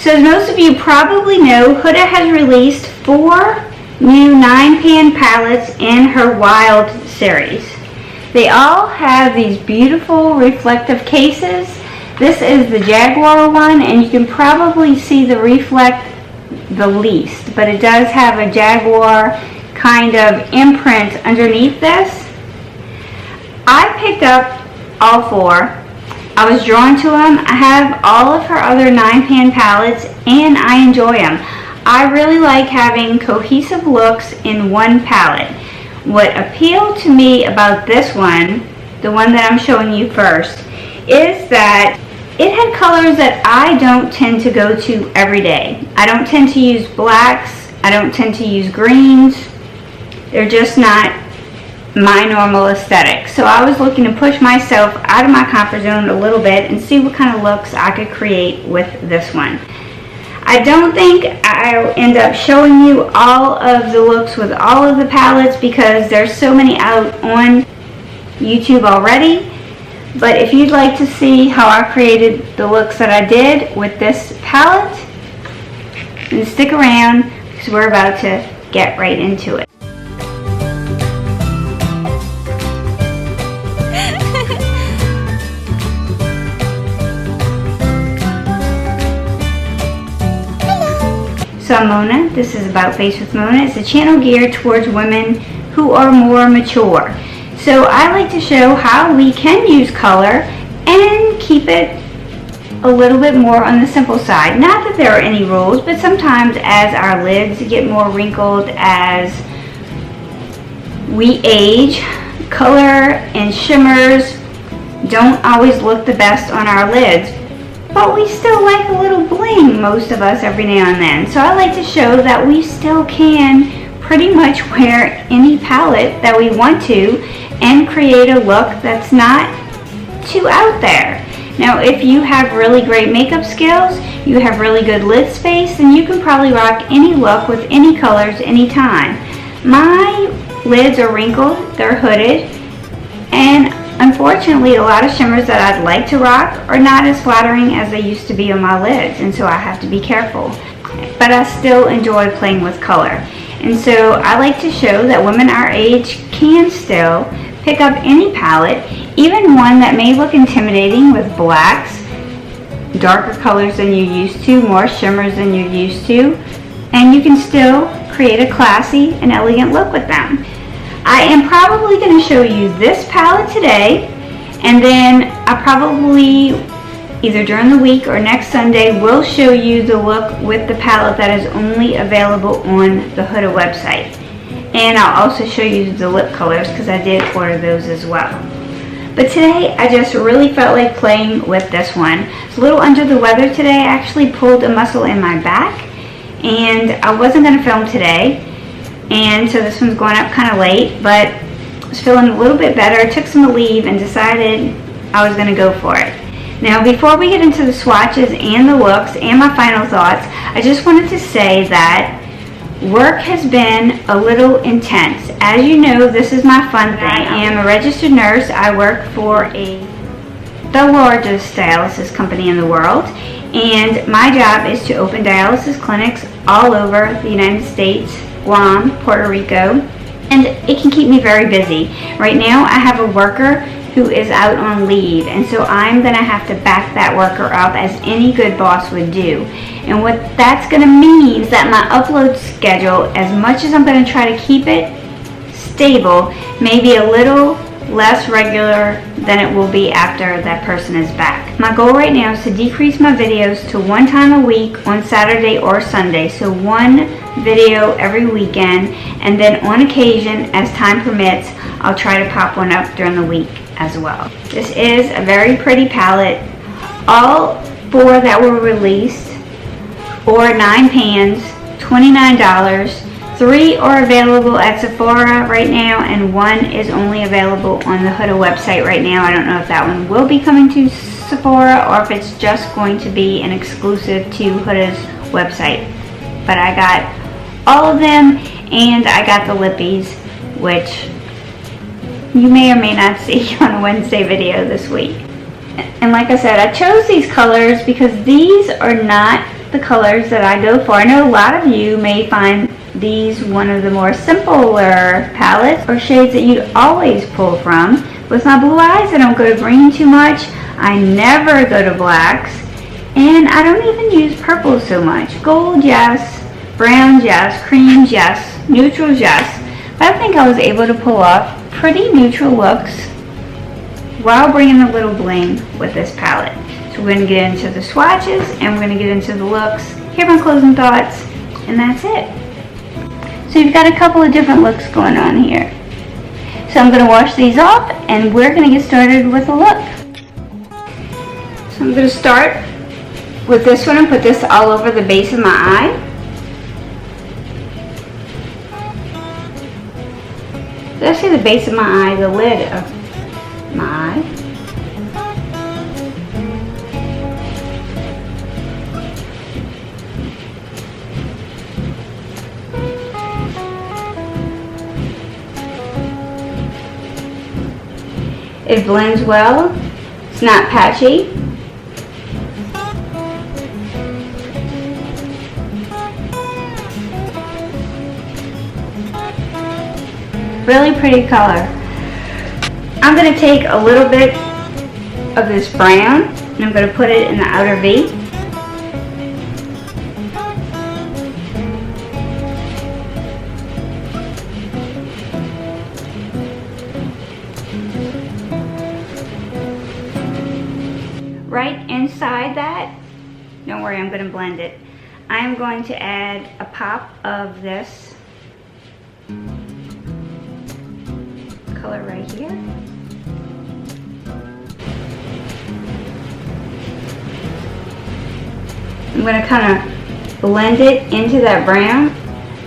So as most of you probably know, Huda has released 4 new 9-pan palettes in her Wild series. They all have these beautiful reflective cases. This is the Jaguar one, and you can probably see the reflect the least, but it does have a Jaguar kind of imprint underneath this. I picked up all 4. I was drawn to them. I have all of her other 9-pan palettes and I enjoy them. I really like having cohesive looks in one palette. What appealed to me about this one, the one that I'm showing you first, is that it had colors that I don't tend to go to every day. I don't tend to use blacks. I don't tend to use greens. They're just not my normal aesthetic. So I was looking to push myself out of my comfort zone a little bit and see what kind of looks I could create with this one. I don't think I'll end up showing you all of the looks with all of the palettes because there's so many out on YouTube already. But if you'd like to see how I created the looks that I did with this palette, then stick around because we're about to get right into it. So I'm Mona. This is About Face with Mona. It's a channel geared towards women who are more mature. So I like to show how we can use color and keep it a little bit more on the simple side. Not that there are any rules, but sometimes as our lids get more wrinkled as we age, color and shimmers don't always look the best on our lids. But we still like a little bling, most of us, every now and then. So I like to show that we still can pretty much wear any palette that we want to and create a look that's not too out there. Now, if you have really great makeup skills, you have really good lid space, then you can probably rock any look with any colors anytime. My lids are wrinkled, they're hooded, and unfortunately, a lot of shimmers that I'd like to rock are not as flattering as they used to be on my lids, and so I have to be careful. But I still enjoy playing with color. And so I like to show that women our age can still pick up any palette, even one that may look intimidating with blacks, darker colors than you're used to, more shimmers than you're used to, and you can still create a classy and elegant look with them. I am probably going to show you this palette today, and then I probably either during the week or next Sunday will show you the look with the palette that is only available on the Huda website. And I'll also show you the lip colors because I did order those as well. But today I just really felt like playing with this one. It's a little under the weather today. I actually pulled a muscle in my back and I wasn't going to film today. And so this one's going up kind of late, but I was feeling a little bit better. Took some leave and decided I was going to go for it. Now, before we get into the swatches and the looks and my final thoughts, I just wanted to say that work has been a little intense. As you know, this is my fun thing. I am a registered nurse. I work for the largest dialysis company in the world, and my job is to open dialysis clinics all over the United States, Guam, Puerto Rico, and it can keep me very busy. Right now I have a worker who is out on leave, and so I'm going to have to back that worker up as any good boss would do. And what that's going to mean is that my upload schedule, as much as I'm going to try to keep it stable, may be a little less regular than it will be after that person is back. My goal right now is to decrease my videos to 1 time a week on Saturday or Sunday, so 1 video every weekend, and then on occasion, as time permits, I'll try to pop one up during the week as well. This is a very pretty palette. All 4 that were released, or 9 pans, $29. 3 are available at Sephora right now, and 1 is only available on the Huda website right now. I don't know if that one will be coming to Sephora or if it's just going to be an exclusive to Huda's website. But I got all of them, and I got the lippies, which you may or may not see on a Wednesday video this week. And like I said, I chose these colors because these are not the colors that I go for. I know a lot of you may find these one of the more simpler palettes or shades that you'd always pull from. With my blue eyes, I don't go to green too much. I never go to blacks. And I don't even use purple so much. Gold, yes. Browns, yes. Creams, yes. Neutrals, yes. But I think I was able to pull off pretty neutral looks while bringing a little bling with this palette. So we're going to get into the swatches and we're going to get into the looks, hear my closing thoughts, and that's it. So you've got a couple of different looks going on here. So I'm going to wash these off and we're going to get started with a look. So I'm going to start with this one and put this all over the base of my eye. Did I say the base of my eye? The lid of my eye. It blends well. It's not patchy. Really pretty color. I'm going to take a little bit of this brown and I'm going to put it in the outer V. Right inside that, don't worry, I'm going to blend it. I'm going to add a pop of this color right here. I'm going to kind of blend it into that brown,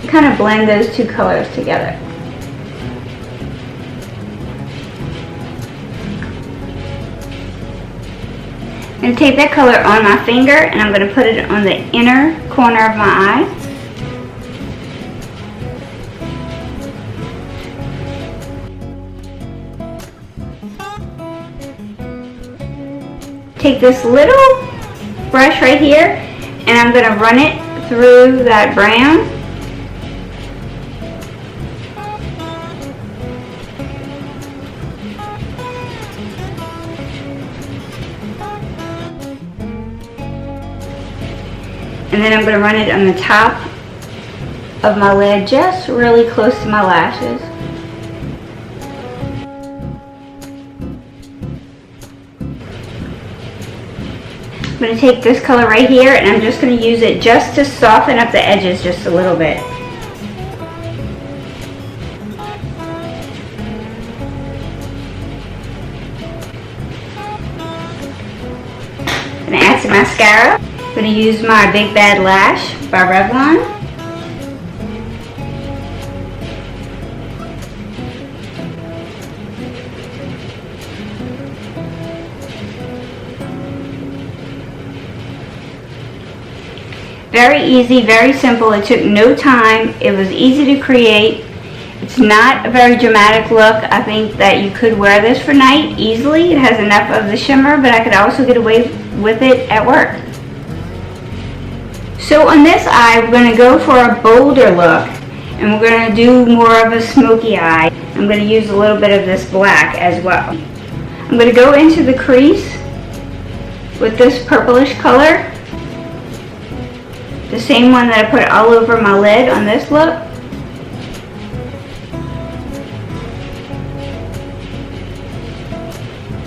kind of blend those two colors together. I'm going to take that color on my finger and I'm going to put it on the inner corner of my eye. Take this little brush right here and I'm going to run it through that brown. And then I'm going to run it on the top of my lid, just really close to my lashes. I'm going to take this color right here and I'm just going to use it just to soften up the edges just a little bit. I'm going to add some mascara. I'm going to use my Big Bad Lash by Revlon. Very easy, very simple. It took no time. It was easy to create. It's not a very dramatic look. I think that you could wear this for night easily. It has enough of the shimmer, but I could also get away with it at work. So on this eye, we're going to go for a bolder look, and we're going to do more of a smoky eye. I'm going to use a little bit of this black as well. I'm going to go into the crease with this purplish color, the same one that I put all over my lid on this look.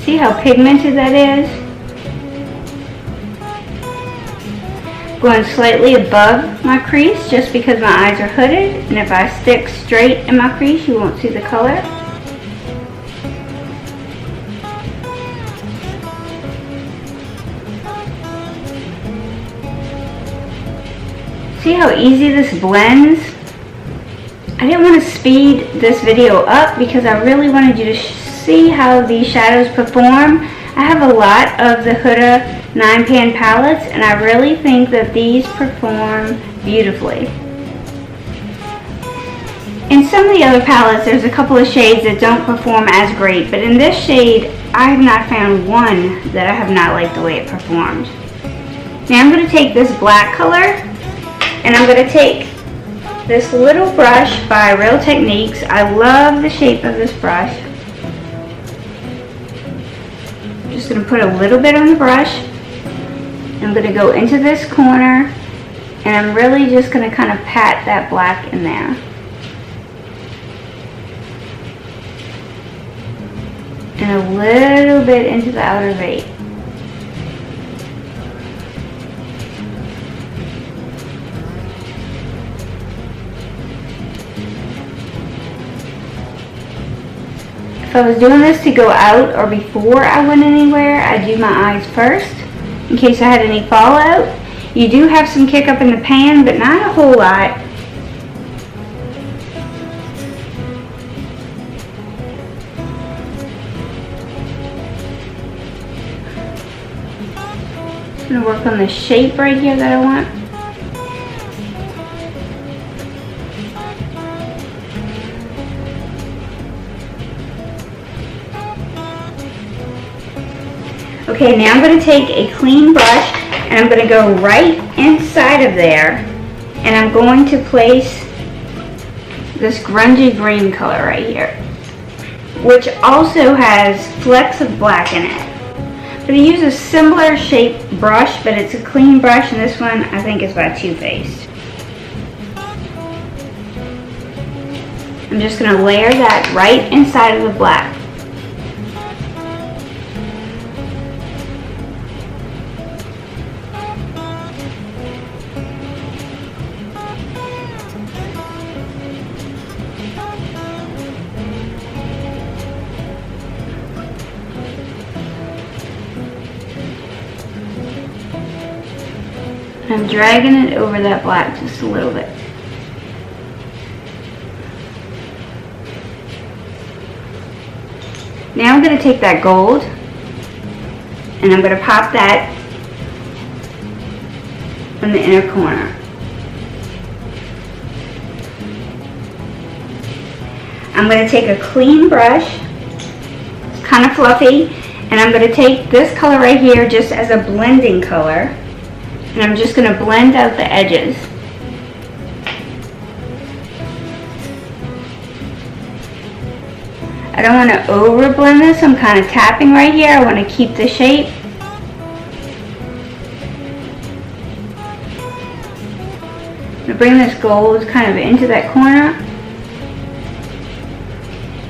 See how pigmented that is? Going slightly above my crease just because my eyes are hooded, and if I stick straight in my crease you won't see the color. See how easy this blends? I didn't want to speed this video up because I really wanted you to see how these shadows perform. I have a lot of the Huda 9-pan palettes and I really think that these perform beautifully. In some of the other palettes there's a couple of shades that don't perform as great, but in this shade I have not found one that I have not liked the way it performed. Now I'm going to take this black color and I'm going to take this little brush by Real Techniques. I love the shape of this brush. I'm just going to put a little bit on the brush. I'm going to go into this corner and I'm really just going to kind of pat that black in there. And a little bit into the outer V. If I was doing this to go out or before I went anywhere, I'd do my eyes first in case I had any fallout. You do have some kick up in the pan, but not a whole lot. I'm going to work on the shape right here that I want. Okay, now I'm going to take a clean brush and I'm going to go right inside of there and I'm going to place this grungy green color right here, which also has flecks of black in it. I'm going to use a similar shaped brush, but it's a clean brush, and this one I think is by NuFace. I'm just going to layer that right inside of the black. I'm dragging it over that black just a little bit. Now I'm going to take that gold and I'm going to pop that in the inner corner. I'm going to take a clean brush, it's kind of fluffy, and I'm going to take this color right here just as a blending color. And I'm just going to blend out the edges. I don't want to over blend this. I'm kind of tapping right here. I want to keep the shape. I'm going to bring this gold kind of into that corner.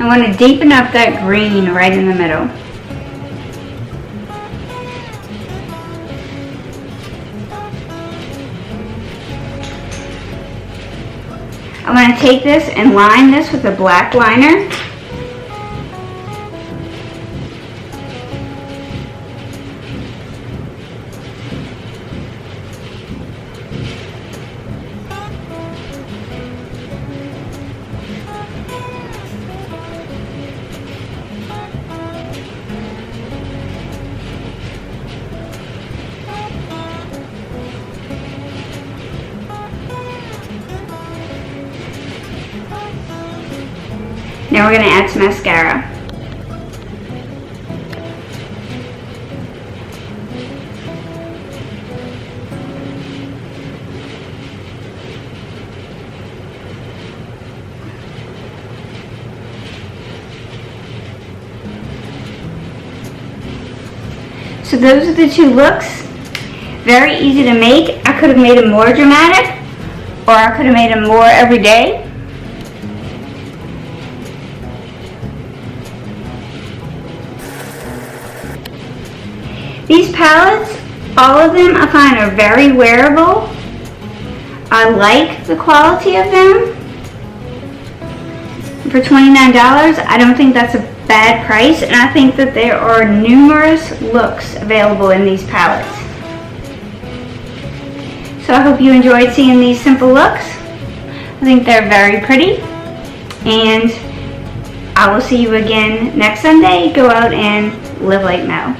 I want to deepen up that green right in the middle. I'm going to take this and line this with a black liner. Now we're going to add some mascara. So those are the two looks. Very easy to make. I could have made them more dramatic, or I could have made them more everyday. These palettes, all of them I find are very wearable. I like the quality of them. For $29, I don't think that's a bad price, and I think that there are numerous looks available in these palettes. So I hope you enjoyed seeing these simple looks. I think they're very pretty, and I will see you again next Sunday. Go out and live like Mel.